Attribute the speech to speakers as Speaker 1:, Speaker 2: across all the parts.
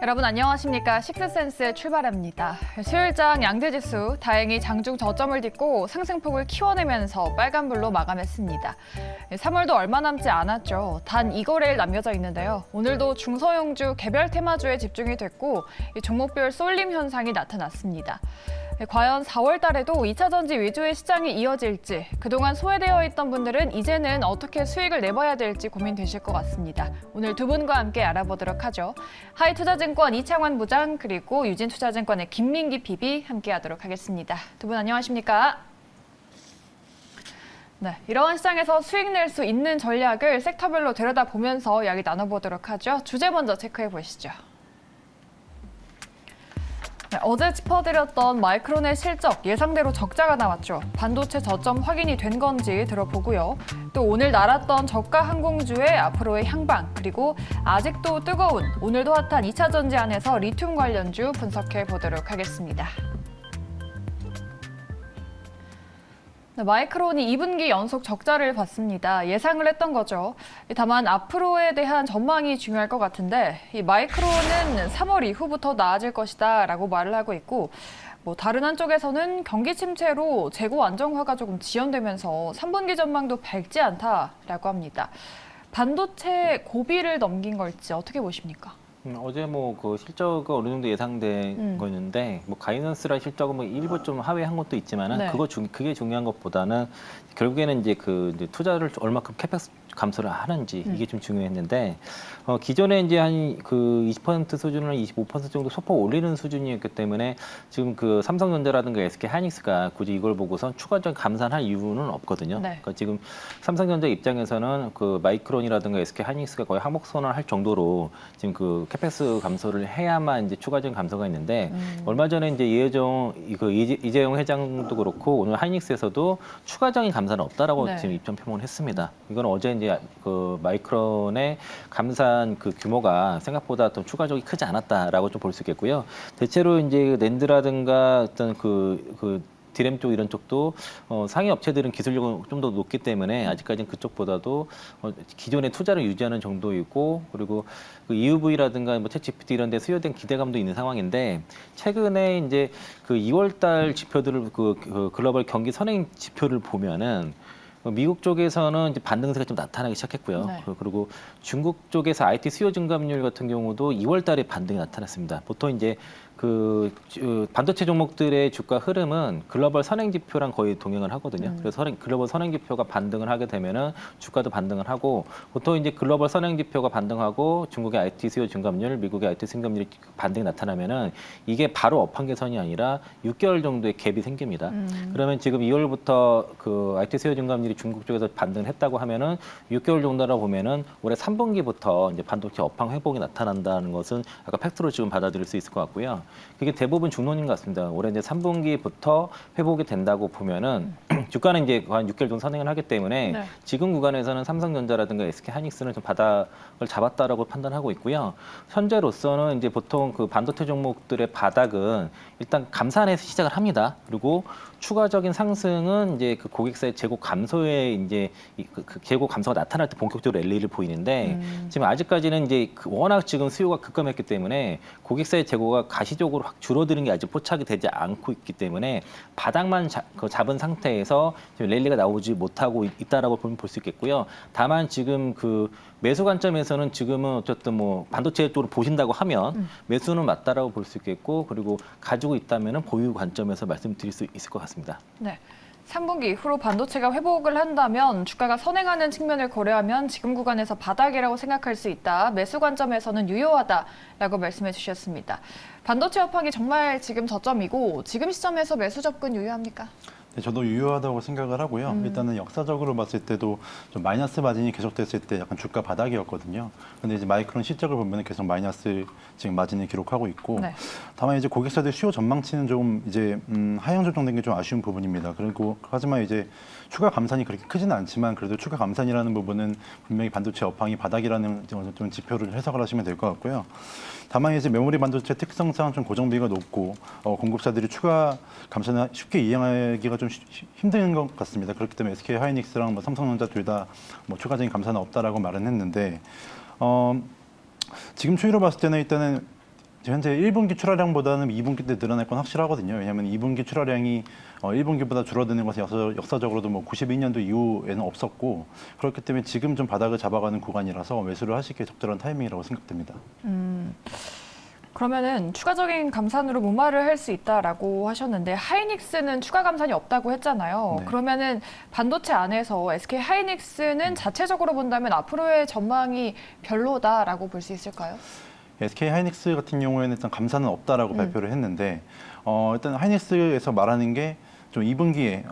Speaker 1: 여러분 안녕하십니까? 식스센스의 출발합니다. 수요일장 양대지수 다행히 장중 저점을 딛고 상승폭을 키워내면서 빨간불로 마감했습니다. 3월도 얼마 남지 않았죠. 단 2거래일 남겨져 있는데요. 오늘도 중소형주 개별 테마주에 집중이 됐고 종목별 쏠림 현상이 나타났습니다. 과연 4월 달에도 2차 전지 위주의 시장이 이어질지, 그동안 소외되어 있던 분들은 이제는 어떻게 수익을 내봐야 될지 고민되실 것 같습니다. 오늘 두 분과 함께 알아보도록 하죠. 하이투자증권 이창환 부장, 그리고 유진투자증권의 김민기 PB 함께하도록 하겠습니다. 두 분 안녕하십니까? 네, 이러한 시장에서 수익 낼 수 있는 전략을 섹터별로 들여다보면서 이야기 나눠보도록 하죠. 주제 먼저 체크해 보시죠. 네, 어제 짚어드렸던 마이크론의 실적 예상대로 적자가 나왔죠. 반도체 저점 확인이 된 건지 들어보고요. 또 오늘 날았던 저가 항공주의 앞으로의 향방, 그리고 아직도 뜨거운 오늘도 핫한 2차 전지 안에서 리튬 관련주 분석해 보도록 하겠습니다. 네, 마이크론이 2분기 연속 적자를 봤습니다. 예상을 했던 거죠. 다만 앞으로에 대한 전망이 중요할 것 같은데 이 마이크론은 3월 이후부터 나아질 것이다 라고 말을 하고 있고, 다른 한쪽에서는 경기 침체로 재고 안정화가 조금 지연되면서 3분기 전망도 밝지 않다라고 합니다. 반도체 고비를 넘긴 걸지 어떻게 보십니까?
Speaker 2: 어제 그 실적이 어느 정도 예상된 거였는데 가이던스라 실적은 일부 좀 하회한 것도 있지만은
Speaker 1: 네.
Speaker 2: 그게 중요한 것보다는 결국에는 이제 이제 투자를 얼마큼 캐펙스 감소를 하는지 이게 좀 중요했는데 기존에 이제 한 20% 수준을 25% 정도 소폭 올리는 수준이었기 때문에 지금 삼성전자라든가 SK 하이닉스가 굳이 이걸 보고선 추가적인 감산할 이유는 없거든요.
Speaker 1: 네.
Speaker 2: 그러니까 지금 삼성전자 입장에서는 마이크론이라든가 SK 하이닉스가 거의 항목선언을 할 정도로 지금 캐펙스 감소를 해야만 이제 추가적인 감소가 있는데 얼마 전에 이제 이재용 회장도 그렇고 오늘 하이닉스에서도 추가적인 감산은 없다라고
Speaker 1: 네.
Speaker 2: 지금 입장 표명을 했습니다. 이건 어제 이제 마이크론의 감산 규모가 생각보다 좀 추가적이 크지 않았다라고 좀 볼 수 있겠고요. 대체로 이제 낸드라든가 어떤 디램 쪽 이런 쪽도 상위 업체들은 기술력은 좀 더 높기 때문에 아직까지는 그쪽보다도 기존의 투자를 유지하는 정도이고, 그리고 EUV라든가 챗GPT 이런 데 수요된 기대감도 있는 상황인데, 최근에 이제 2월달 지표들을 글로벌 경기 선행 지표를 보면은 미국 쪽에서는 이제 반등세가 좀 나타나기 시작했고요.
Speaker 1: 네.
Speaker 2: 그리고 중국 쪽에서 IT 수요 증감률 같은 경우도 2월 달에 반등이 나타났습니다. 보통 이제 반도체 종목들의 주가 흐름은 글로벌 선행 지표랑 거의 동행을 하거든요. 그래서 글로벌 선행 지표가 반등을 하게 되면은 주가도 반등을 하고, 보통 이제 글로벌 선행 지표가 반등하고 중국의 IT 수요 증감률, 미국의 IT 증감률이 반등이 나타나면은 이게 바로 업황개선이 아니라 6개월 정도의 갭이 생깁니다. 그러면 지금 2월부터 IT 수요 증감률이 중국 쪽에서 반등을 했다고 하면은 6개월 정도라 보면은 올해 3분기부터 이제 반도체 업황 회복이 나타난다는 것은 약간 팩트로 지금 받아들일 수 있을 것 같고요. 그게 대부분 중론인 것 같습니다. 올해 이제 3분기부터 회복이 된다고 보면은 주가는 이제 한 6개월 정도 선행을 하기 때문에
Speaker 1: 네.
Speaker 2: 지금 구간에서는 삼성전자라든가 SK 하이닉스는 좀 바닥을 잡았다라고 판단하고 있고요. 현재로서는 이제 보통 반도체 종목들의 바닥은 일단 감산에서 시작을 합니다. 그리고 추가적인 상승은 이제 고객사의 재고 감소에 이제 재고 감소가 나타날 때 본격적으로 랠리를 보이는데, 지금 아직까지는 이제 워낙 지금 수요가 급감했기 때문에 고객사의 재고가 가시적으로 확 줄어드는 게 아직 포착이 되지 않고 있기 때문에 바닥만 잡은 상태에서 지금 랠리가 나오지 못하고 있다라고 볼 수 있겠고요. 다만 지금 매수 관점에서는 지금은 어쨌든 반도체 쪽으로 보신다고 하면 매수는 맞다라고 볼 수 있겠고, 그리고 가지고 있다면은 보유 관점에서 말씀드릴 수 있을 것 같습니다.
Speaker 1: 네. 3분기 이후로 반도체가 회복을 한다면 주가가 선행하는 측면을 고려하면 지금 구간에서 바닥이라고 생각할 수 있다. 매수 관점에서는 유효하다라고 말씀해 주셨습니다. 반도체 업황이 정말 지금 저점이고 지금 시점에서 매수 접근 유효합니까?
Speaker 3: 네, 저도 유효하다고 생각을 하고요. 일단은 역사적으로 봤을 때도 좀 마이너스 마진이 계속됐을 때 약간 주가 바닥이었거든요. 근데 이제 마이크론 실적을 보면 계속 마이너스 지금 마진을 기록하고 있고,
Speaker 1: 네.
Speaker 3: 다만 이제 고객사들 수요 전망치는 좀 이제 하향 조정된 게 좀 아쉬운 부분입니다. 그리고 하지만 이제 추가 감산이 그렇게 크지는 않지만 그래도 추가 감산이라는 부분은 분명히 반도체 업황이 바닥이라는 좀 지표를 해석을 하시면 될 것 같고요. 다만 이제 메모리 반도체 특성상 좀 고정비가 높고 공급사들이 추가 감산을 쉽게 이행하기가 좀 힘든 것 같습니다. 그렇기 때문에 SK 하이닉스랑 삼성전자 둘 다 추가적인 감산은 없다라고 말은 했는데 지금 추이로 봤을 때는 일단은 현재 1분기 출하량보다는 2분기 때 늘어날 건 확실하거든요. 왜냐하면 2분기 출하량이 1분기보다 줄어드는 것은 역사적으로도 뭐 92년도 이후에는 없었고 그렇기 때문에 지금 좀 바닥을 잡아가는 구간이라서 매수를 하시기에 적절한 타이밍이라고 생각됩니다.
Speaker 1: 그러면은 추가적인 감산으로 무마를 할 수 있다라고 하셨는데 하이닉스는 추가 감산이 없다고 했잖아요.
Speaker 3: 네.
Speaker 1: 그러면은 반도체 안에서 SK 하이닉스는 자체적으로 본다면 앞으로의 전망이 별로다라고 볼 수 있을까요?
Speaker 3: SK 하이닉스 같은 경우에는 일단 감산은 없다라고 발표를 했는데 일단 하이닉스에서 말하는 게 좀 2분기에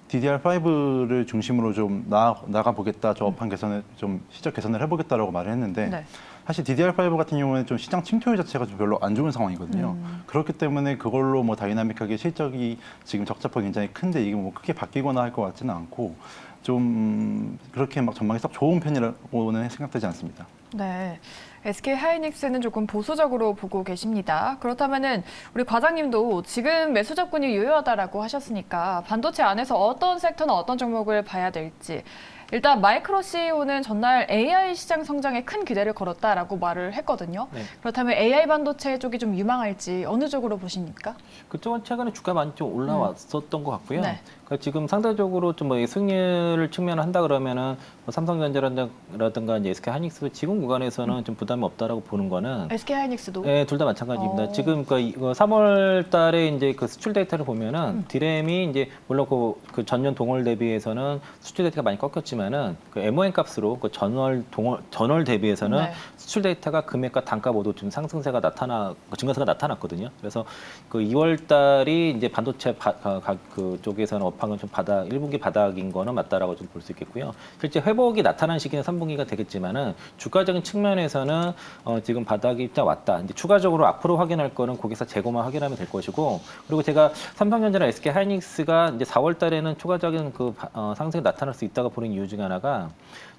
Speaker 3: DDR5를 중심으로 좀 나가 보겠다, 저 업황 개선을 좀 시적 개선을 해보겠다라고 말을 했는데
Speaker 1: 네.
Speaker 3: 사실 DDR5 같은 경우에는 좀 시장 침투율 자체가 좀 별로 안 좋은 상황이거든요. 그렇기 때문에 그걸로 뭐 다이나믹하게 실적이 지금 적자폭이 굉장히 큰데 이게 뭐 크게 바뀌거나 할 것 같지는 않고 좀 그렇게 막 전망이 썩 좋은 편이라고는 생각되지 않습니다.
Speaker 1: 네. SK 하이닉스는 조금 보수적으로 보고 계십니다. 그렇다면은 우리 과장님도 지금 매수 접근이 유효하다라고 하셨으니까 반도체 안에서 어떤 섹터나 어떤 종목을 봐야 될지. 일단 마이크로 CEO는 전날 AI 시장 성장에 큰 기대를 걸었다라고 말을 했거든요.
Speaker 2: 네.
Speaker 1: 그렇다면 AI 반도체 쪽이 좀 유망할지 어느 쪽으로 보십니까?
Speaker 2: 그쪽은 최근에 주가 많이 좀 올라왔었던 것 같고요.
Speaker 1: 네.
Speaker 2: 그러니까 지금 상대적으로 좀 뭐 승률을 측면을 한다 그러면은 뭐 삼성전자라든가 이제 SK 하이닉스도 지금 구간에서는 좀 부담이 없다라고 보는 거는
Speaker 1: SK 하이닉스도
Speaker 2: 네, 둘 다 마찬가지입니다.
Speaker 1: 어.
Speaker 2: 지금 그 3월 달에 이제 그 수출 데이터를 보면은 디램이 이제 물론 그 전년 동월 대비해서는 수출 데이터가 많이 꺾였지만은 그 MON 값으로 그 전월 대비해서는
Speaker 1: 네.
Speaker 2: 수출 데이터가 금액과 단가 모두 좀 상승세가 증가세가 나타났거든요. 그래서 그 2월 달이 이제 반도체 그 쪽에서는 업황은 좀 1분기 바닥인 거는 맞다라고 좀 볼 수 있겠고요. 실제 회복이 나타난 시기는 3분기가 되겠지만은 주가적인 측면에서는 지금 바닥이 일단 왔다. 이제 추가적으로 앞으로 확인할 거는 거기서 재고만 확인하면 될 것이고, 그리고 제가 삼성전자나 SK 하이닉스가 이제 4월 달에는 추가적인 그 상승이 나타날 수 있다고 보는 이유 중에 하나가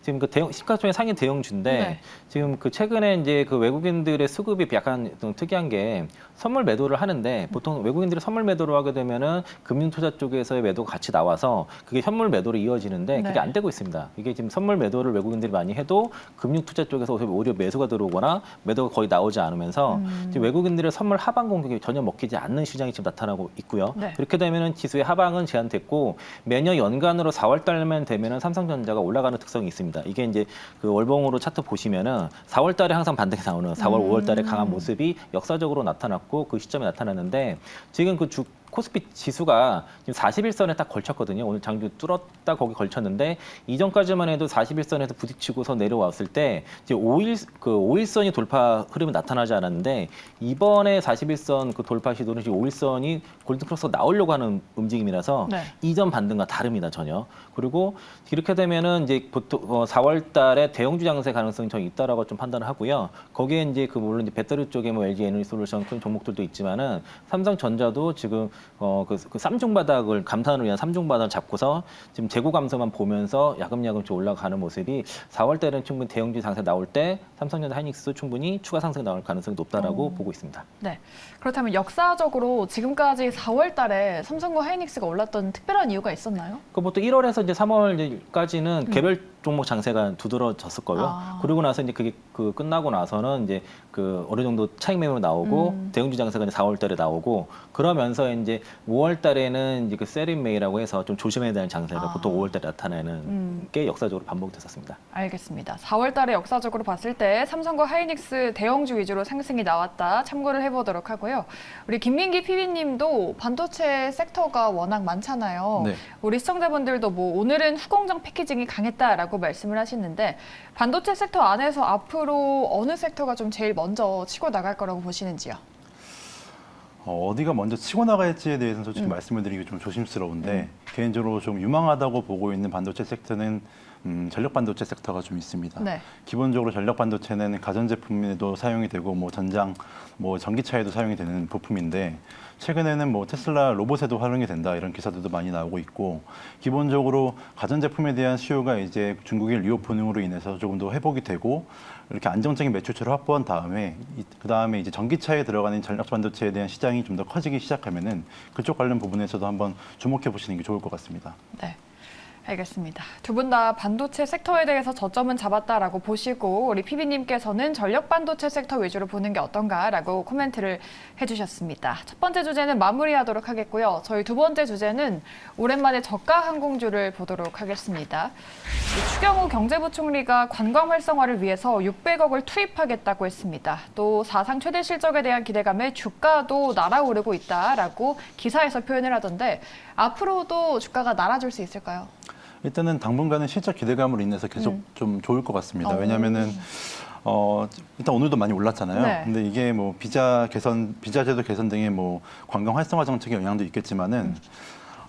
Speaker 2: 지금 그 시가총액 상위 대형주인데
Speaker 1: 네.
Speaker 2: 지금 그 최근에 이제 그 외국인들의 수급이 약간 좀 특이한 게 선물 매도를 하는데 보통 외국인들이 선물 매도를 하게 되면은 금융투자 쪽에서의 매도가 같이 나와서 그게 현물 매도로 이어지는데 그게
Speaker 1: 네.
Speaker 2: 안 되고 있습니다. 이게 지금 선물 매도를 외국인들이 많이 해도 금융투자 쪽에서 오히려 매수가 들어오거나 매도가 거의 나오지 않으면서 지금 외국인들의 선물 하방 공격이 전혀 먹히지 않는 시장이 지금 나타나고 있고요.
Speaker 1: 네.
Speaker 2: 그렇게 되면은 지수의 하방은 제한됐고 매년 연간으로 4월 달만 되면은 삼성전자가 올라가는 특성이 있습니다. 이게 이제 그 월봉으로 차트 보시면은 4월 달에 항상 반등이 나오는 4월, 5월 달에 강한 모습이 역사적으로 나타났고 그 시점에 나타났는데 지금 그 코스피 지수가 지금 41선에 딱 걸쳤거든요. 오늘 장중 뚫었다 거기 걸쳤는데 이전까지만 해도 41선에서 부딪히고서 내려왔을 때 이제 5일선이 돌파 흐름이 나타나지 않았는데 이번에 41선 그 돌파 시도는 지금 5일선이 골든크로스가 나오려고 하는 움직임이라서
Speaker 1: 네.
Speaker 2: 이전 반등과 다릅니다 전혀. 그리고 이렇게 되면은 이제 보통 4월 달에 대형주 장세 가능성이 좀 있다라고 좀 판단을 하고요. 거기에 이제 그 물론 이제 배터리 쪽에 뭐 LG 에너지솔루션 큰 종목들도 있지만은 삼성전자도 지금 그 쌈중 바닥을 감산을 위한 삼중 바닥을 잡고서 지금 재고 감소만 보면서 야금야금 좀 올라가는 모습이 4월 달에는 충분히 대형주 상승 나올 때 삼성전자 하이닉스도 충분히 추가 상승 나올 가능성이 높다라고 보고 있습니다.
Speaker 1: 네. 그렇다면 역사적으로 지금까지 4월 달에 삼성과 하이닉스가 올랐던 특별한 이유가 있었나요?
Speaker 2: 그 보통 1월에서 이제 3월까지는 개별 종목 장세가 두드러졌을 거고요.
Speaker 1: 아.
Speaker 2: 그리고 나서 이제 그게 그 끝나고 나서는 이제 그 어느 정도 차익 매물 나오고 대형주 장세가 이제 4월 달에 나오고 그러면서 이제 5월 달에는 이제 그 셀인 메이라고 해서 좀 조심해야 되는 장세가 보통 5월 달에 나타나는 게 역사적으로 반복됐었습니다.
Speaker 1: 알겠습니다. 4월 달에 역사적으로 봤을 때 삼성과 하이닉스 대형주 위주로 상승이 나왔다. 참고를 해보도록 하고요. 우리 김민기 PD님도 반도체 섹터가 워낙 많잖아요.
Speaker 3: 네.
Speaker 1: 우리 시청자분들도 뭐 오늘은 후공정 패키징이 강했다라고 말씀을 하시는데 반도체 섹터 안에서 앞으로 어느 섹터가 좀 제일 먼저 치고 나갈 거라고 보시는지요?
Speaker 3: 어디가 먼저 치고 나갈지에 대해서는 솔직히 말씀을 드리기 좀 조심스러운데 개인적으로 좀 유망하다고 보고 있는 반도체 섹터는 전력 반도체 섹터가 좀 있습니다.
Speaker 1: 네.
Speaker 3: 기본적으로 전력 반도체는 가전제품에도 사용이 되고 뭐 전장, 뭐 전기차에도 사용이 되는 부품인데 최근에는 뭐 테슬라 로봇에도 활용이 된다 이런 기사들도 많이 나오고 있고 기본적으로 가전제품에 대한 수요가 이제 중국의 리오프닝으로 인해서 조금 더 회복이 되고 이렇게 안정적인 매출처를 확보한 다음에 그 다음에 이제 전기차에 들어가는 전력 반도체에 대한 시장이 좀 더 커지기 시작하면은 그쪽 관련 부분에서도 한번 주목해 보시는 게 좋을 것 같습니다.
Speaker 1: 네. 알겠습니다. 두 분 다 반도체 섹터에 대해서 저점은 잡았다라고 보시고 우리 PB님께서는 전력 반도체 섹터 위주로 보는 게 어떤가라고 코멘트를 해주셨습니다. 첫 번째 주제는 마무리하도록 하겠고요. 저희 두 번째 주제는 오랜만에 저가 항공주를 보도록 하겠습니다. 추경호 경제부총리가 관광 활성화를 위해서 600억을 투입하겠다고 했습니다. 또 사상 최대 실적에 대한 기대감에 주가도 날아오르고 있다라고 기사에서 표현을 하던데 앞으로도 주가가 날아줄 수 있을까요?
Speaker 3: 일단은 당분간은 실적 기대감으로 인해서 계속 좀 좋을 것 같습니다. 왜냐하면은 일단 오늘도 많이 올랐잖아요.
Speaker 1: 네.
Speaker 3: 근데 이게 뭐 비자 제도 개선 등의 뭐 관광 활성화 정책의 영향도 있겠지만은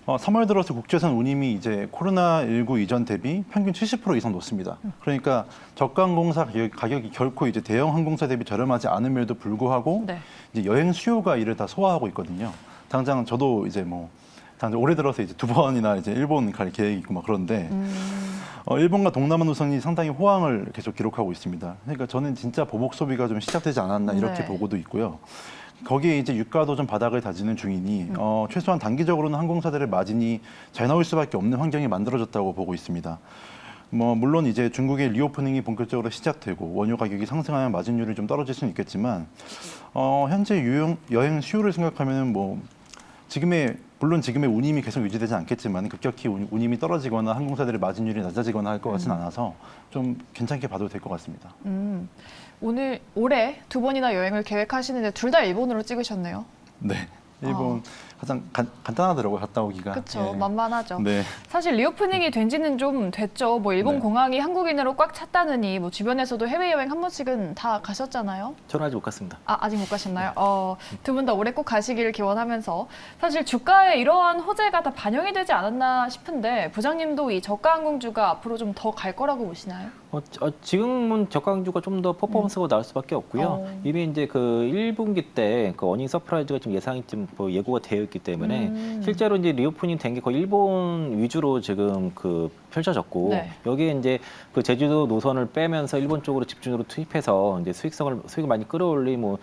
Speaker 3: 3월 들어서 국제선 운임이 이제 코로나19 이전 대비 평균 70% 이상 높습니다. 그러니까 저가 항공사 가격이 결코 이제 대형 항공사 대비 저렴하지 않음에도 불구하고
Speaker 1: 네.
Speaker 3: 이제 여행 수요가 이를 다 소화하고 있거든요. 당장 저도 이제 당장 올해 들어서 이제 2번이나 이제 일본 갈 계획이 있고 막 그런데 일본과 동남아 노선이 상당히 호황을 계속 기록하고 있습니다. 그러니까 저는 진짜 보복 소비가 좀 시작되지 않았나 이렇게
Speaker 1: 네.
Speaker 3: 보고도 있고요. 거기에 이제 유가도 좀 바닥을 다지는 중이니 최소한 단기적으로는 항공사들의 마진이 잘 나올 수밖에 없는 환경이 만들어졌다고 보고 있습니다. 물론 이제 중국의 리오프닝이 본격적으로 시작되고 원유 가격이 상승하면 마진율이 좀 떨어질 수는 있겠지만 현재 여행 수요를 생각하면은 물론 지금의 운임이 계속 유지되지 않겠지만 급격히 운임이 떨어지거나 항공사들의 마진율이 낮아지거나 할 것 같지는 않아서 좀 괜찮게 봐도 될 것 같습니다.
Speaker 1: 올해 2번이나 여행을 계획하시는데 둘 다 일본으로 찍으셨네요.
Speaker 3: 네. 일본 가장 간단하더라고요. 갔다 오기가.
Speaker 1: 그렇죠.
Speaker 3: 예.
Speaker 1: 만만하죠.
Speaker 3: 네.
Speaker 1: 사실 리오프닝이 된 지는 좀 됐죠. 일본
Speaker 3: 네.
Speaker 1: 공항이 한국인으로 꽉 찼다느니 주변에서도 해외여행 한 번씩은 다 가셨잖아요.
Speaker 2: 저는 아직 못 갔습니다.
Speaker 1: 아직 못 가셨나요? 두 분 다 올해 꼭 가시기를 기원하면서 사실 주가에 이러한 호재가 다 반영이 되지 않았나 싶은데 부장님도 이 저가 항공주가 앞으로 좀 더 갈 거라고 보시나요?
Speaker 2: 지금은 저가항주가 좀 더 퍼포먼스가 나올 수밖에 없고요. 이미 이제 그 1분기 때 그 어닝 서프라이즈가 좀 예상이 좀 예고가 되어 있기 때문에 실제로 이제 리오프닝 된 게 거의 일본 위주로 지금 펼쳐졌고
Speaker 1: 네.
Speaker 2: 여기에 이제 그 제주도 노선을 빼면서 일본 쪽으로 집중적으로 투입해서 이제 수익을 많이 끌어올린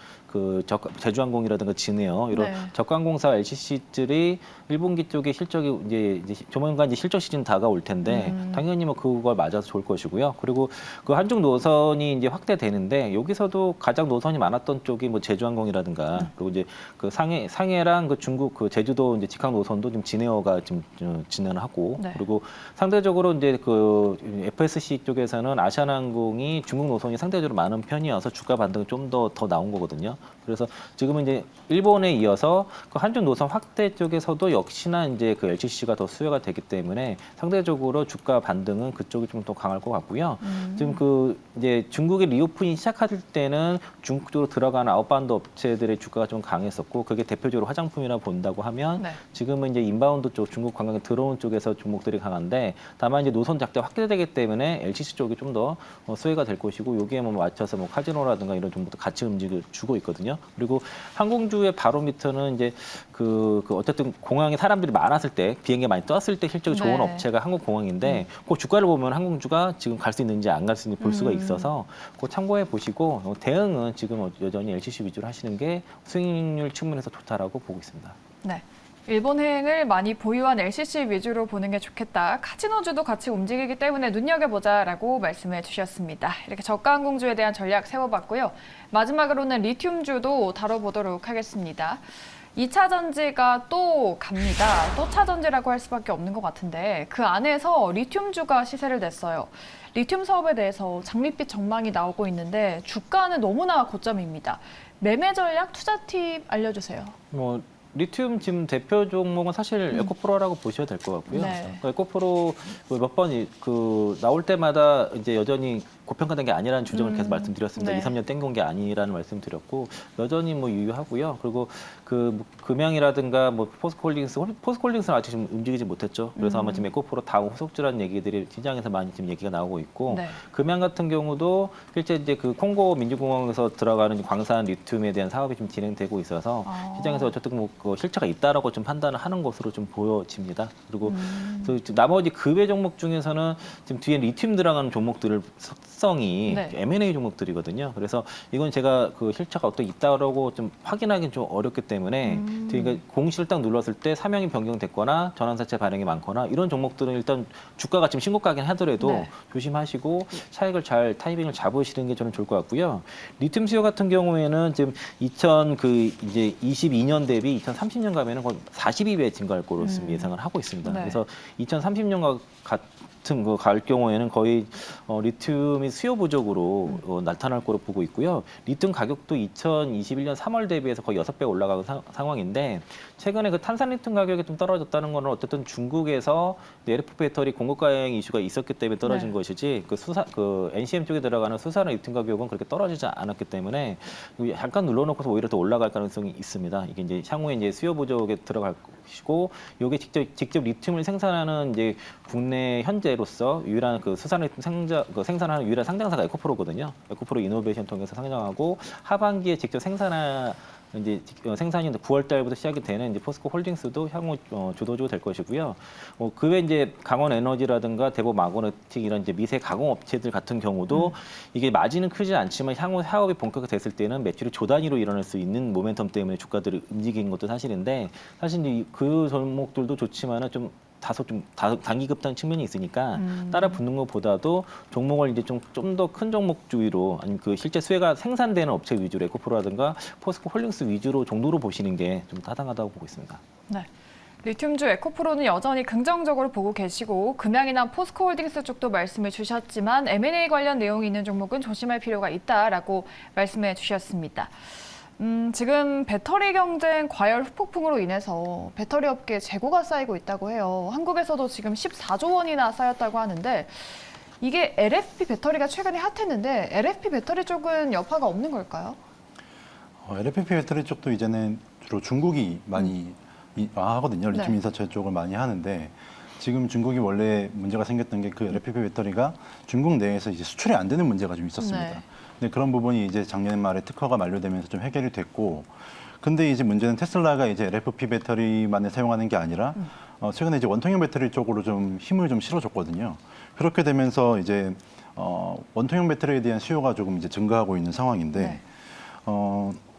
Speaker 2: 제주항공이라든가 진에어 이런
Speaker 1: 네.
Speaker 2: 저가항공사 LCC들이 1분기 쪽에 실적이 이제 조만간 실적 시즌 다가올 텐데 당연히 그걸 맞아서 좋을 것이고요. 그리고 그 한중 노선이 이제 확대되는데 여기서도 가장 노선이 많았던 쪽이 제주항공이라든가 그리고 이제 그 상해랑 그 중국 그 제주도 이제 직항 노선도 좀 진에어가 좀 진행을 하고
Speaker 1: 네.
Speaker 2: 그리고 상대적으로 이제 그 FSC 쪽에서는 아시아나항공이 중국 노선이 상대적으로 많은 편이어서 주가 반등이 좀 더 나온 거거든요. 그래서 지금은 이제 일본에 이어서 그 한중 노선 확대 쪽에서도 역시나 이제 그 LCC가 더 수요가 되기 때문에 상대적으로 주가 반등은 그쪽이 좀 더 강할 것 같고요. 지금 이제 중국의 리오프닝 시작할 때는 중국 쪽으로 들어가는 아웃바운드 업체들의 주가가 좀 강했었고 그게 대표적으로 화장품이라 본다고 하면
Speaker 1: 네.
Speaker 2: 지금은 이제 인바운드 쪽 중국 관광이 들어온 쪽에서 종목들이 강한데 다만 이제 노선 작대 확대되기 때문에 LCC 쪽이 좀 더 수혜가 될 것이고 여기에 맞춰서 카지노라든가 이런 종목도 같이 움직여 주고 있거든요. 그리고 항공주의 바로미터는 이제 어쨌든 공항에 사람들이 많았을 때 비행기 많이 떴을 때 실적이 좋은
Speaker 1: 네.
Speaker 2: 업체가 항공공항인데 그 주가를 보면 항공주가 지금 갈 수 있는지 안 갈 수 있는지 볼 수가 있어서 그거 참고해 보시고 대응은 지금 여전히 LCC 위주로 하시는 게 수익률 측면에서 좋다라고 보고 있습니다.
Speaker 1: 네. 일본 해행을 많이 보유한 LCC 위주로 보는 게 좋겠다. 카지노주도 같이 움직이기 때문에 눈여겨보자라고 말씀해 주셨습니다. 이렇게 저가 항공주에 대한 전략 세워봤고요. 마지막으로는 리튬주도 다뤄보도록 하겠습니다. 2차 전지가 또 갑니다. 또 차전지라고 할 수밖에 없는 것 같은데 그 안에서 리튬주가 시세를 냈어요. 리튬 사업에 대해서 장밋빛 전망이 나오고 있는데 주가는 너무나 고점입니다. 매매 전략, 투자 팁 알려주세요.
Speaker 2: 리튬 지금 대표 종목은 사실 에코프로라고 보셔야 될 것 같고요.
Speaker 1: 네.
Speaker 2: 에코프로 몇 번 나올 때마다 이제 여전히 고평가된 게 아니라는 주장을 계속 말씀드렸습니다.
Speaker 1: 네.
Speaker 2: 2, 3년 땡긴 게 아니라는 말씀드렸고 여전히 유효하고요. 그리고 금양이라든가 포스코홀딩스는 아직 지금 움직이지 못했죠. 그래서 아마 지금 에코프로 다음 후속주라는 얘기들이 시장에서 많이 지금 얘기가 나오고 있고
Speaker 1: 네.
Speaker 2: 금양 같은 경우도 실제 이제 콩고 민주공화국에서 들어가는 광산 리튬에 대한 사업이 좀 진행되고 있어서 시장에서 어쨌든 실체가 있다라고 좀 판단을 하는 것으로 좀 보여집니다. 그리고 나머지 그 외 종목 중에서는 지금 뒤에 리튬 들어가는 종목들을 특성이
Speaker 1: 네.
Speaker 2: M&A 종목들이거든요. 그래서 이건 제가 그 실체가 어떻게 있다라고 좀 확인하기는 좀 어렵기 때문에 그러니까 공시를 딱 눌렀을 때 사명이 변경됐거나 전환사채 발행이 많거나 이런 종목들은 일단 주가가 지금 신고가긴 하더라도
Speaker 1: 네.
Speaker 2: 조심하시고 차익을 잘 타이밍을 잡으시는 게 저는 좋을 것 같고요. 리튬 수요 같은 경우에는 지금 22년 대비 2030년 가면은 거의 42배 증가할 거로 지금 예상을 하고 있습니다.
Speaker 1: 네.
Speaker 2: 그래서 2030년과 같은 거 갈 경우에는 거의 리튬이 수요 부족으로 나타날 거로 보고 있고요. 리튬 가격도 2021년 3월 대비해서 거의 6배 올라간 상황인데 최근에 그 탄산 리튬 가격이 좀 떨어졌다는 거는 어쨌든 중국에서 LFP 배터리 공급 과잉 이슈가 있었기 때문에 떨어진
Speaker 1: 네.
Speaker 2: 것이지 그 NCM 쪽에 들어가는 수산화 리튬 가격은 그렇게 떨어지지 않았기 때문에 잠깐 눌러놓고서 오히려 더 올라갈 가능성이 있습니다. 이게 이제 향후에 이제 수요 부족에 들어갈 것이고, 이게 직접 리튬을 생산하는 이제 국내 현재로서 유일한 그 수산 리튬 생산하는 유일한 상장사가 에코프로거든요. 에코프로 이노베이션 통해서 상장하고 하반기에 직접 이제 생산이 9월 달부터 시작이 되는 이제 포스코 홀딩스도 향후 주도주가 될 것이고요. 그 외 이제 강원 에너지라든가 대보 마그네틱 이런 이제 미세 가공 업체들 같은 경우도 이게 마진은 크지 않지만 향후 사업이 본격화됐을 때는 매출이 조 단위로 일어날 수 있는 모멘텀 때문에 주가들이 움직이는 것도 사실인데, 사실 이제 그 종목들도 좋지만은 좀 다소 좀 단기 급등 측면이 있으니까 따라 붙는 것보다도 종목을 이제 좀 더 큰 종목 주위로, 아니면 그 실제 수혜가 생산되는 업체 위주로 에코프로라든가 포스코 홀딩스 위주로 정도로 보시는 게 좀 타당하다고 보고 있습니다.
Speaker 1: 네. 리튬주 에코프로는 여전히 긍정적으로 보고 계시고 금양이나 포스코홀딩스 쪽도 말씀을 주셨지만 M&A 관련 내용이 있는 종목은 조심할 필요가 있다라고 말씀해 주셨습니다. 지금 배터리 경쟁 과열 후폭풍으로 인해서 배터리 업계에 재고가 쌓이고 있다고 해요. 한국에서도 지금 14조 원이나 쌓였다고 하는데 이게 LFP 배터리가 최근에 핫했는데 LFP 배터리 쪽은 여파가 없는 걸까요?
Speaker 3: LFP 배터리 쪽도 이제는 주로 중국이 많이 하거든요. 리튬
Speaker 1: 네.
Speaker 3: 인사철 쪽을 많이 하는데, 지금 중국이 원래 문제가 생겼던 게 그 LFP 배터리가 중국 내에서 이제 수출이 안 되는 문제가 좀 있었습니다.
Speaker 1: 네.
Speaker 3: 근데 그런 부분이 이제 작년 말에 특허가 만료되면서 좀 해결이 됐고, 근데 이제 문제는 테슬라가 이제 LFP 배터리만을 사용하는 게 아니라 최근에 이제 원통형 배터리 쪽으로 좀 힘을 좀 실어줬거든요. 그렇게 되면서 이제 원통형 배터리에 대한 수요가 조금 이제 증가하고 있는 상황인데,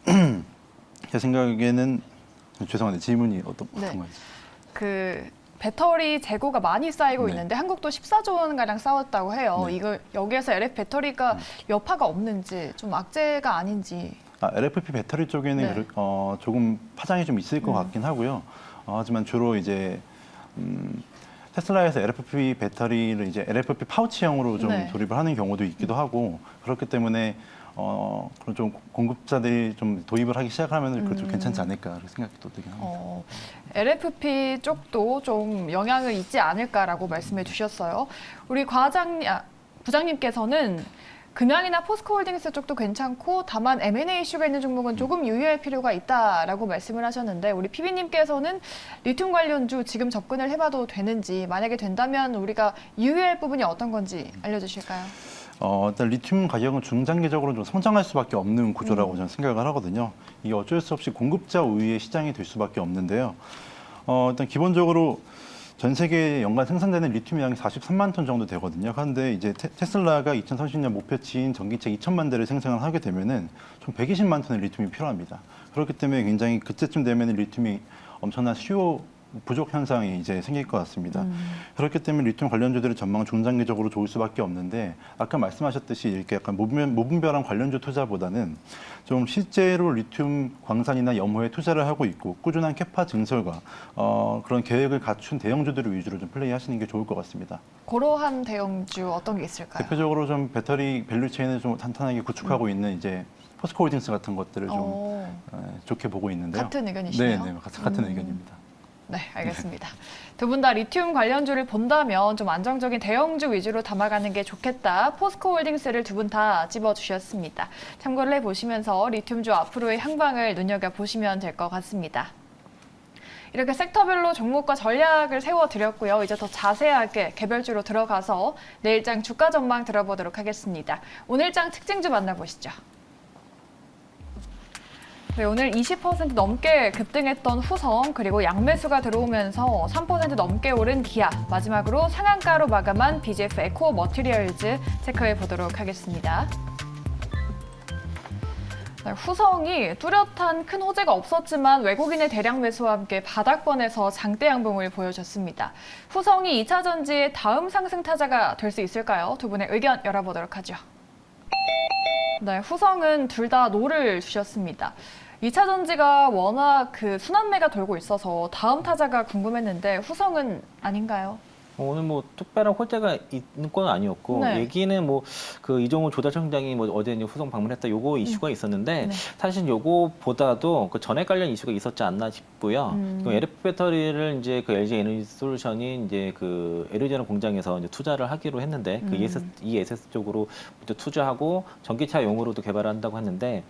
Speaker 1: 네.
Speaker 3: 제 생각에는 죄송한데 질문이 어떤
Speaker 1: 네.
Speaker 3: 건지.
Speaker 1: 그 배터리 재고가 많이 쌓이고
Speaker 3: 네.
Speaker 1: 있는데 한국도 14조 원 가량 쌓았다고 해요.
Speaker 3: 네.
Speaker 1: 이걸 여기에서 LFP 배터리가 여파가 없는지, 좀 악재가 아닌지.
Speaker 3: LFP 배터리 쪽에는
Speaker 1: 네.
Speaker 3: 조금 파장이 좀 있을 것 같긴 하고요. 하지만 주로 이제 테슬라에서 LFP 배터리를 이제 LFP 파우치형으로 좀
Speaker 1: 네.
Speaker 3: 조립을 하는 경우도 있기도 하고, 그렇기 때문에 그런 좀 공급자들이 좀 도입을 하기 시작하면 그것도 좀 괜찮지 않을까 그런 생각이 또 들긴 합니다.
Speaker 1: LFP 쪽도 좀 영향을 있지 않을까라고 말씀해 주셨어요. 우리 부장님께서는 금양이나 포스코홀딩스 쪽도 괜찮고 다만 M&A 이슈가 있는 종목은 조금 유의할 필요가 있다라고 말씀을 하셨는데, 우리 PB님께서는 리튬 관련주 지금 접근을 해봐도 되는지, 만약에 된다면 우리가 유의할 부분이 어떤 건지 알려주실까요?
Speaker 3: 일단 리튬 가격은 중장기적으로 좀 성장할 수밖에 없는 구조라고 저는 생각을 하거든요. 이게 어쩔 수 없이 공급자 우위의 시장이 될 수밖에 없는데요. 일단 기본적으로 전 세계에 연간 생산되는 리튬 양이 43만 톤 정도 되거든요. 그런데 이제 테슬라가 2030년 목표치인 전기체 2천만 대를 생산을 하게 되면은 총 120만 톤의 리튬이 필요합니다. 그렇기 때문에 굉장히 그때쯤 되면은 리튬이 엄청난 수요 부족 현상이 이제 생길 것 같습니다. 그렇기 때문에 리튬 관련주들의 전망은 중장기적으로 좋을 수밖에 없는데, 아까 말씀하셨듯이 이렇게 약간 무분별한 관련주 투자보다는 좀 실제로 리튬 광산이나 염호에 투자를 하고 있고 꾸준한 캐파 증설과 그런 계획을 갖춘 대형주들을 위주로 좀 플레이하시는 게 좋을 것 같습니다.
Speaker 1: 그러한 대형주 어떤 게 있을까요?
Speaker 3: 대표적으로 좀 배터리 밸류체인을 좀 탄탄하게 구축하고 있는 이제 포스코홀딩스 같은 것들을 좀 좋게 보고 있는데요.
Speaker 1: 같은 의견이시네요.
Speaker 3: 네, 같은 의견입니다.
Speaker 1: 네, 알겠습니다. 두 분 다 리튬 관련주를 본다면 좀 안정적인 대형주 위주로 담아가는 게 좋겠다. 포스코홀딩스를 두 분 다 집어주셨습니다. 참고를 해보시면서 리튬주 앞으로의 향방을 눈여겨보시면 될 것 같습니다. 이렇게 섹터별로 종목과 전략을 세워드렸고요. 이제 더 자세하게 개별주로 들어가서 내일장 주가 전망 들어보도록 하겠습니다. 오늘장 특징주 만나보시죠. 네, 오늘 20% 넘게 급등했던 후성, 그리고 양매수가 들어오면서 3% 넘게 오른 기아, 마지막으로 상한가로 마감한 BGF 에코 머티리얼즈 체크해 보도록 하겠습니다. 네, 후성이 뚜렷한 큰 호재가 없었지만 외국인의 대량 매수와 함께 바닥권에서 장대 양봉을 보여줬습니다. 후성이 2차 전지의 다음 상승 타자가 될 수 있을까요? 두 분의 의견 열어보도록 하죠. 네, 후성은 둘 다 노를 주셨습니다. 2차 전지가 워낙 순환매가 돌고 있어서 다음 타자가 궁금했는데 후성은 아닌가요?
Speaker 2: 오늘 뭐 특별한 호재가 있는 건 아니었고
Speaker 1: 네.
Speaker 2: 얘기는 뭐 그 이종우 조달청장이 뭐 어제 이제 후성 방문했다 요거 이슈가 있었는데
Speaker 1: 네.
Speaker 2: 사실 요거보다도 그 전액 관련 이슈가 있었지 않나 싶고요. 그 LF 배터리를 이제 그 LG 에너지 솔루션이 이제 그 LG전 공장에서 이제 투자를 하기로 했는데 그 ESS 쪽으로 이제 투자하고 전기차용으로도 개발한다고 했는데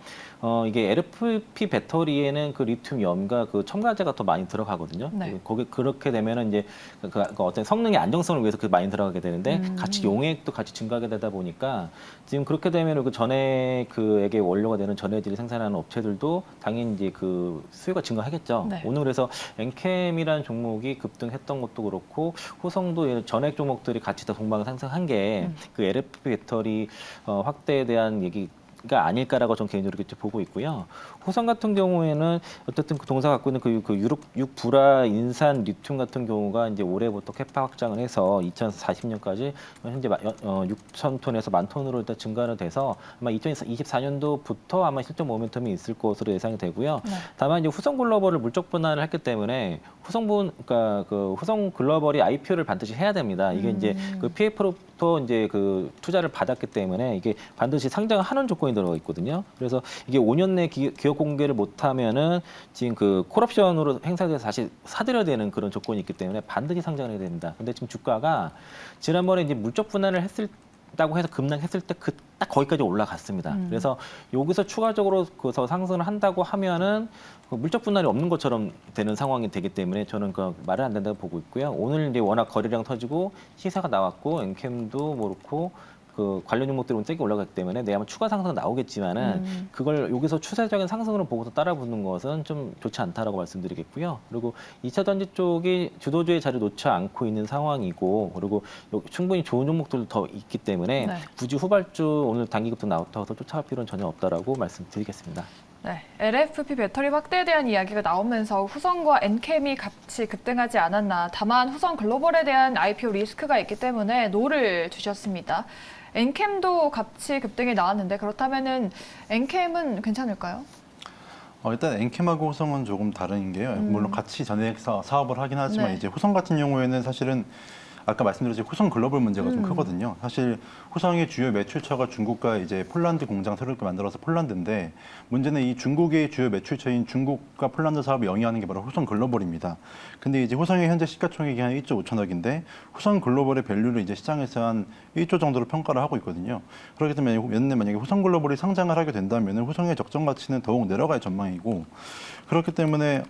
Speaker 2: 이게 LFP 배터리에는 그 리튬 이온과 그 첨가제가 더 많이 들어가거든요.
Speaker 1: 네.
Speaker 2: 거기 그렇게 되면은 이제 그 어떤 성능의 안정성을 위해서 그 많이 들어가게 되는데 같이 용액도 같이 증가하게 되다 보니까 지금 그렇게 되면 그 전액에게 원료가 되는 전해질을 생산하는 업체들도 당연히 이제 그 수요가 증가하겠죠.
Speaker 1: 네.
Speaker 2: 오늘 그래서 엔캠이라는 종목이 급등했던 것도 그렇고 호성도 전액 종목들이 같이 다 동반 상승한 게 그 LFP 배터리 확대에 대한 얘기가 아닐까라고 저는 개인적으로 이렇게 보고 있고요. 호성 같은 경우에는 어쨌든 그 동사 갖고 있는 그 육불화 인산 리튬 같은 경우가 이제 올해부터 캐파 확장을 해서 2040년까지 현재 6,000톤에서 10,000톤으로 일단 증가를 돼서 아마 2024년도부터 아마 실적 모멘텀이 있을 것으로 예상이 되고요.
Speaker 1: 네.
Speaker 2: 다만 이제 후성 글로벌을 물적 분할을 했기 때문에 그러니까 그 후성 글로벌이 IPO를 반드시 해야 됩니다. 이게 이제 그 PF로부터 이제 그 투자를 받았기 때문에 이게 반드시 상장하는 조건이 들어가 있거든요. 그래서 이게 5년 내 기업 공개를 못하면은 지금 그 콜옵션으로 행사돼서 다시 사들여야 되는 그런 조건이 있기 때문에 반드시 상장을 해야 됩니다. 근데 지금 주가가 지난번에 이제 물적 분할을 했다고 해서 급락했을 때 딱 거기까지 올라갔습니다. 그래서 여기서 추가적으로 그서 상승을 한다고 하면은 그 물적 분할이 없는 것처럼 되는 상황이 되기 때문에 저는 그 말은 안 된다고 보고 있고요. 오늘 이제 워낙 거래량 터지고 시세가 나왔고 엔캠도 그렇고 그 관련 종목들은 세게 올라갔기 때문에 내가 추가 상승 나오겠지만은 그걸 여기서 추세적인 상승으로 보고서 따라붙는 것은 좀 좋지 않다라고 말씀드리겠고요. 그리고 2차 전지 쪽이 주도주의 자리를 놓지 않고 있는 상황이고 그리고 충분히 좋은 종목들도 더 있기 때문에
Speaker 1: 네.
Speaker 2: 굳이 후발주 오늘 단기급등 나왔다고 쫓아갈 필요는 전혀 없다라고 말씀드리겠습니다.
Speaker 1: 네, LFP 배터리 확대에 대한 이야기가 나오면서 후성과 엔캠이 같이 급등하지 않았나. 다만 후성 글로벌에 대한 IPO 리스크가 있기 때문에 노를 주셨습니다. 엔캠도 같이 급등이 나왔는데 그렇다면은 엔캠은 괜찮을까요?
Speaker 3: 일단 엔캠하고 호성은 조금 다른 게요. 물론 같이 전액 사업을 하긴 하지만
Speaker 1: 네.
Speaker 3: 이제 호성 같은 경우에는 사실은 아까 말씀드렸듯이 후성 글로벌 문제가 좀 크거든요. 사실 후성의 주요 매출처가 중국과 이제 폴란드 공장 새롭게 만들어서 폴란드인데 문제는 이 중국의 주요 매출처인 중국과 폴란드 사업을 영위하는 게 바로 후성 글로벌입니다. 근데 이제 후성의 현재 시가총액이 한 1조 5천억인데 후성 글로벌의 밸류를 이제 시장에서 한 1조 정도로 평가를 하고 있거든요. 그렇기 때문에 만약에 후성 글로벌이 상장을 하게 된다면 후성의 적정 가치는 더욱 내려갈 전망이고 그렇기 때문에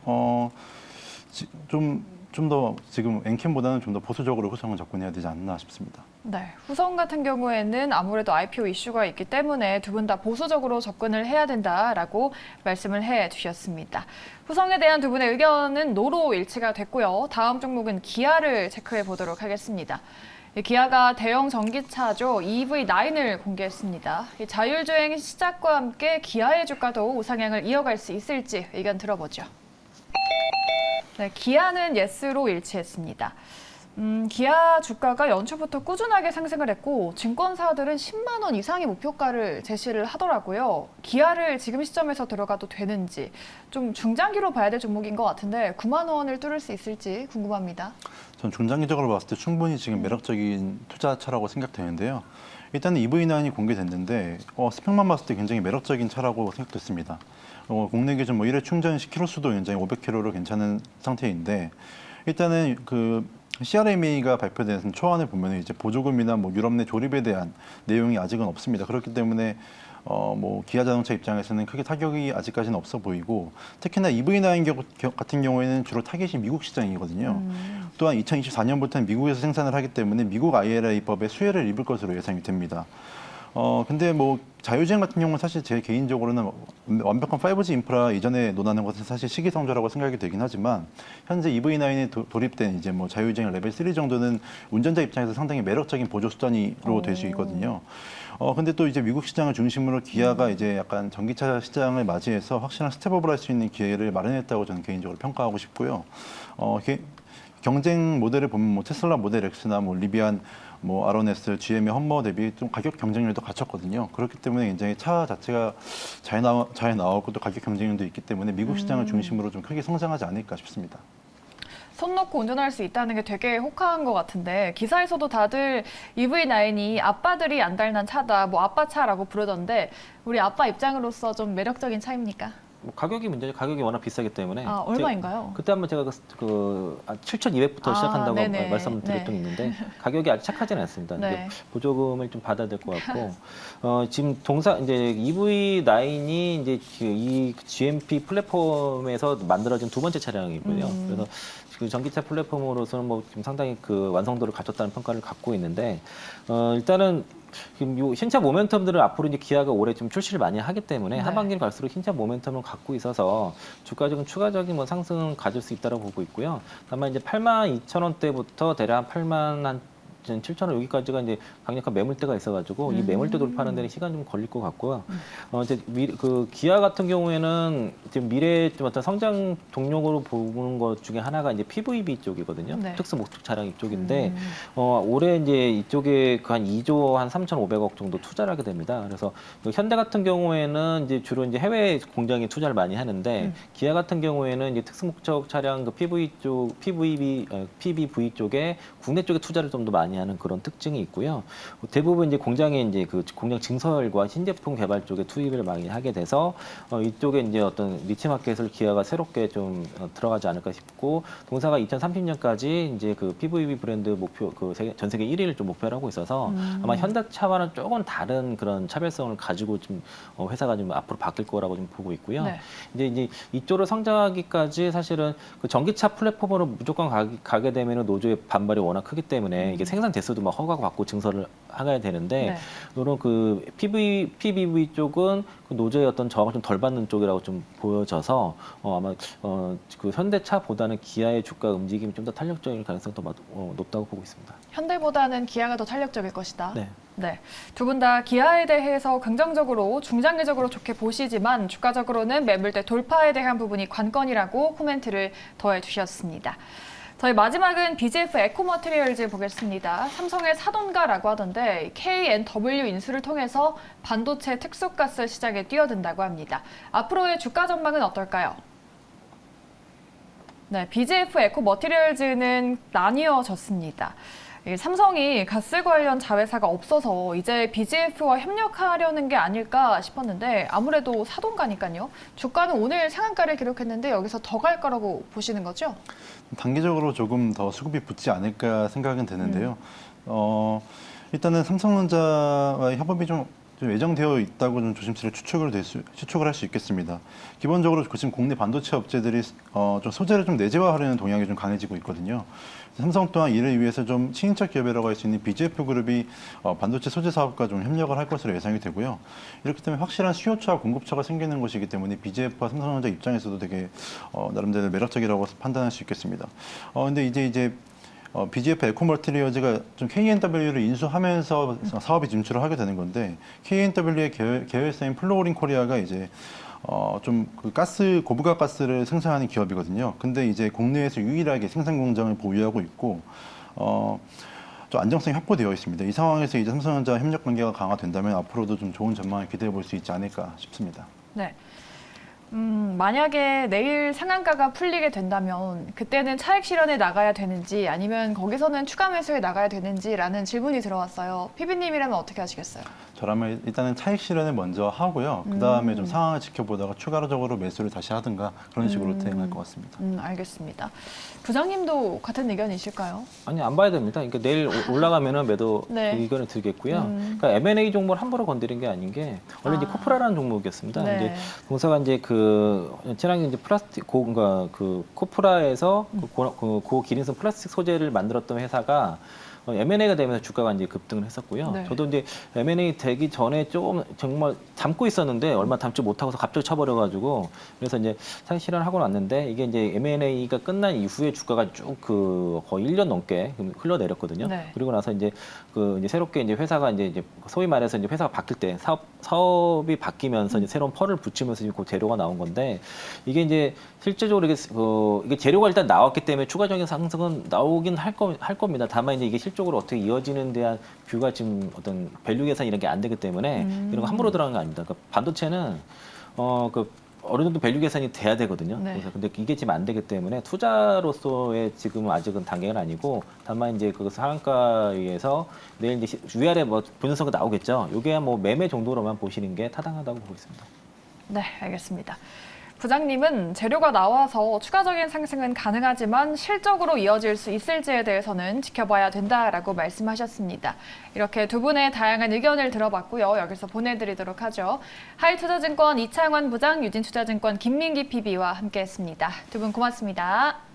Speaker 3: 좀 더 지금 엔캠보다는 좀 더 보수적으로 후성을 접근해야 되지 않나 싶습니다.
Speaker 1: 네, 후성 같은 경우에는 아무래도 IPO 이슈가 있기 때문에 두 분 다 보수적으로 접근을 해야 된다라고 말씀을 해주셨습니다. 후성에 대한 두 분의 의견은 노로 일치가 됐고요. 다음 종목은 기아를 체크해 보도록 하겠습니다. 기아가 대형 전기차죠. EV9을 공개했습니다. 자율주행 시작과 함께 기아의 주가도 우상향을 이어갈 수 있을지 의견 들어보죠. 네, 기아는 예스로 일치했습니다. 기아 주가가 연초부터 꾸준하게 상승을 했고 증권사들은 10만 원 이상의 목표가를 제시를 하더라고요. 기아를 지금 시점에서 들어가도 되는지 좀 중장기로 봐야 될 종목인 것 같은데 9만 원을 뚫을 수 있을지 궁금합니다.
Speaker 3: 전 중장기적으로 봤을 때 충분히 지금 매력적인 투자차라고 생각되는데요. 일단 EV9이 공개됐는데 스펙만 봤을 때 굉장히 매력적인 차라고 생각됐습니다. 국내 기준 뭐 1회 충전 10km 수도 굉장히 500km로 괜찮은 상태인데 일단은 그 CRMA가 발표된 초안을 보면 이제 보조금이나 뭐 유럽 내 조립에 대한 내용이 아직은 없습니다. 그렇기 때문에 뭐 기아 자동차 입장에서는 크게 타격이 아직까지는 없어 보이고 특히나 EV9 같은 경우에는 주로 타겟이 미국 시장이거든요. 또한 2024년부터는 미국에서 생산을 하기 때문에 미국 IRA법에 수혜를 입을 것으로 예상이 됩니다. 근데 뭐 자율주행 같은 경우는 사실 제 개인적으로는 완벽한 5G 인프라 이전에 논하는 것은 사실 시기상조라고 생각이 되긴 하지만 현재 EV9에 도입된 이제 뭐 자율주행 레벨 3 정도는 운전자 입장에서 상당히 매력적인 보조 수단으로 될 수 있거든요. 근데 또 이제 미국 시장을 중심으로 기아가 이제 약간 전기차 시장을 맞이해서 확실한 스텝업을 할 수 있는 기회를 마련했다고 저는 개인적으로 평가하고 싶고요. 경쟁 모델을 보면 뭐 테슬라 모델 X나 뭐 리비안, 뭐 아로네스, GM의 험머 대비 좀 가격 경쟁률도 갖췄거든요. 그렇기 때문에 굉장히 차 자체가 잘 나왔고 또 가격 경쟁률도 있기 때문에 미국 시장을 중심으로 좀 크게 성장하지 않을까 싶습니다.
Speaker 1: 손 놓고 운전할 수 있다는 게 되게 호카한 것 같은데 기사에서도 다들 EV9이 아빠들이 안달난 차다, 뭐 아빠 차라고 부르던데 우리 아빠 입장으로서 좀 매력적인 차입니까?
Speaker 2: 뭐 가격이 문제죠. 가격이 워낙 비싸기 때문에.
Speaker 1: 아, 얼마인가요?
Speaker 2: 그때 한번 제가 7,200부터 시작한다고
Speaker 1: 네네.
Speaker 2: 말씀드렸던 게 있는데 가격이 아직 착하지는 않습니다.
Speaker 1: 네.
Speaker 2: 이제 보조금을 좀 받아야 될 것 같고 지금 이제 EV9이 이제 이 GMP 플랫폼에서 만들어진 두 번째 차량이고요. 그래서 그 전기차 플랫폼으로서는 뭐 지금 상당히 그 완성도를 갖췄다는 평가를 갖고 있는데 일단은 지금 요 신차 모멘텀들을 앞으로 이제 기아가 올해 좀 출시를 많이 하기 때문에
Speaker 1: 네.
Speaker 2: 하반기를 갈수록 신차 모멘텀을 갖고 있어서 주가적인 추가적인 뭐 상승을 가질 수 있다고 보고 있고요. 다만 이제 82,000원대부터 대략 87,000원 여기까지가 이제 강력한 매물대가 있어가지고 이 매물대 돌파하는 데는 시간 좀 걸릴 것 같고요. 이제 그 기아 같은 경우에는 지금 미래의 좀 어떤 성장 동력으로 보는 것 중에 하나가 이제 PVB 쪽이거든요.
Speaker 1: 네.
Speaker 2: 특수 목적 차량 이쪽인데 올해 이제 이쪽에 그 한 2조 한 3,500억 정도 투자를 하게 됩니다. 그래서 그 현대 같은 경우에는 이제 주로 이제 해외 공장에 투자를 많이 하는데 기아 같은 경우에는 이제 특수 목적 차량 그 PVV 쪽에 국내 쪽에 투자를 좀 더 많이 하는 그런 특징이 있고요. 대부분 이제 공장에 이제 그 공장 증설과 신제품 개발 쪽에 투입을 많이 하게 돼서 이쪽에 이제 어떤 니치 마켓을 기아가 새롭게 좀 들어가지 않을까 싶고 동사가 2030년까지 이제 그 PVV 브랜드 목표 그 전 세계 1위를 좀 목표로 하고 있어서 아마 현대차와는 조금 다른 그런 차별성을 가지고 좀 회사가 좀 앞으로 바뀔 거라고 좀 보고 있고요.
Speaker 1: 네.
Speaker 2: 이제 이쪽으로 성장하기까지 사실은 그 전기차 플랫폼으로 무조건 가게 되면 노조의 반발이 워낙 크기 때문에 이게 생산 대수도 막 허가 받고 증설을 하게 되는데
Speaker 1: 네.
Speaker 2: 이런 그 PBV 쪽은 그 노조의 어떤 저항을 좀 덜 받는 쪽이라고 좀 보여져서 아마 그 현대차보다는 기아의 주가 움직임이 좀 더 탄력적인 가능성이 더 높다고 보고 있습니다.
Speaker 1: 현대보다는 기아가 더 탄력적일 것이다.
Speaker 2: 네.
Speaker 1: 네, 두 분 다 기아에 대해서 긍정적으로 중장기적으로 좋게 보시지만 주가적으로는 매물대 돌파에 대한 부분이 관건이라고 코멘트를 더해 주셨습니다. 저희 마지막은 BGF 에코머티리얼즈 보겠습니다. 삼성의 사돈가라고 하던데 KNW 인수를 통해서 반도체 특수가스 시장에 뛰어든다고 합니다. 앞으로의 주가 전망은 어떨까요? 네, BGF 에코머티리얼즈는 나뉘어졌습니다. 삼성이 가스 관련 자회사가 없어서 이제 BGF와 협력하려는 게 아닐까 싶었는데 아무래도 사돈가니까요. 주가는 오늘 상한가를 기록했는데 여기서 더 갈 거라고 보시는 거죠?
Speaker 3: 단기적으로 조금 더 수급이 붙지 않을까 생각은 되는데요. 일단은 삼성전자와의 협업이 좀 예정되어 있다고 좀 조심스레 추측을 할 수 있겠습니다. 기본적으로 지금 국내 반도체 업체들이 좀 소재를 좀 내재화하려는 동향이 좀 강해지고 있거든요. 삼성 또한 이를 위해서 좀 친인척 기업이라고 할 수 있는 BGF 그룹이 반도체 소재 사업과 좀 협력을 할 것으로 예상이 되고요. 이렇기 때문에 확실한 수요처와 공급처가 생기는 것이기 때문에 BGF와 삼성전자 입장에서도 되게 나름대로 매력적이라고 판단할 수 있겠습니다. 근데 이제 BGF 에코머티리얼즈가 좀 KNW를 인수하면서 사업에 진출을 하게 되는 건데 KNW의 계열사인 플로어링 코리아가 이제 좀 그 고부가 가스를 생산하는 기업이거든요. 근데 이제 국내에서 유일하게 생산 공장을 보유하고 있고 좀 안정성이 확보되어 있습니다. 이 상황에서 이제 삼성전자 협력 관계가 강화된다면 앞으로도 좀 좋은 전망을 기대해 볼 수 있지 않을까 싶습니다.
Speaker 1: 네. 만약에 내일 상한가가 풀리게 된다면 그때는 차익 실현에 나가야 되는지 아니면 거기서는 추가 매수에 나가야 되는지라는 질문이 들어왔어요. PB님이라면 어떻게 하시겠어요?
Speaker 3: 저라면 일단은 차익 실현을 먼저 하고요. 그 다음에 좀 상황을 지켜보다가 추가적으로 매수를 다시 하든가 그런 식으로 대응할 것 같습니다.
Speaker 1: 알겠습니다. 부장님도 같은 의견이실까요?
Speaker 2: 아니 안 봐야 됩니다. 그러니까 내일 올라가면은 매도
Speaker 1: 네.
Speaker 2: 의견을 드리겠고요. 그러니까 M&A 종목을 함부로 건드린 게 아닌 게 원래 이제 코프라라는 종목이었습니다.
Speaker 1: 네.
Speaker 2: 이제 동사가 이제 그 친환경 이제 플라스틱 그러니까 그 코프라에서 그 고기능성 플라스틱 소재를 만들었던 회사가 M&A가 되면서 주가가 이제 급등을 했었고요.
Speaker 1: 네.
Speaker 2: 저도 이제 M&A 되기 전에 좀 정말 담고 있었는데 얼마 담지 못하고서 갑자기 쳐버려가지고 그래서 이제 상시 실현을 하고 났는데 이게 이제 M&A가 끝난 이후에 주가가 쭉 그 거의 1년 넘게 흘러내렸거든요.
Speaker 1: 네.
Speaker 2: 그리고 나서 이제 이제 새롭게 이제 회사가 이제 소위 말해서 이제 회사가 바뀔 때 사업이 바뀌면서 이제 새로운 펄을 붙이면서 지금 그 재료가 나온 건데 이게 이제 실제적으로 이게 재료가 일단 나왔기 때문에 추가적인 상승은 나오긴 할 겁니다. 다만 이제 이게 실적으로 어떻게 이어지는 대한 뷰가 지금 어떤 밸류 계산 이런 게 안 되기 때문에 이런 거 함부로 들어간 게 아닙니다. 그러니까 반도체는 어느 정도 밸류 계산이 돼야 되거든요.
Speaker 1: 네.
Speaker 2: 그래서 근데 이게 지금 안 되기 때문에 투자로서의 지금 아직은 단계는 아니고 다만 이제 그 상한가에서 내일 이제 위아래 뭐 분석이 나오겠죠. 이게 뭐 매매 정도로만 보시는 게 타당하다고 보고 있습니다.
Speaker 1: 네, 알겠습니다. 부장님은 재료가 나와서 추가적인 상승은 가능하지만 실적으로 이어질 수 있을지에 대해서는 지켜봐야 된다라고 말씀하셨습니다. 이렇게 두 분의 다양한 의견을 들어봤고요. 여기서 보내드리도록 하죠. 하이투자증권 이창원 부장, 유진투자증권 김민기 PB와 함께했습니다. 두 분 고맙습니다.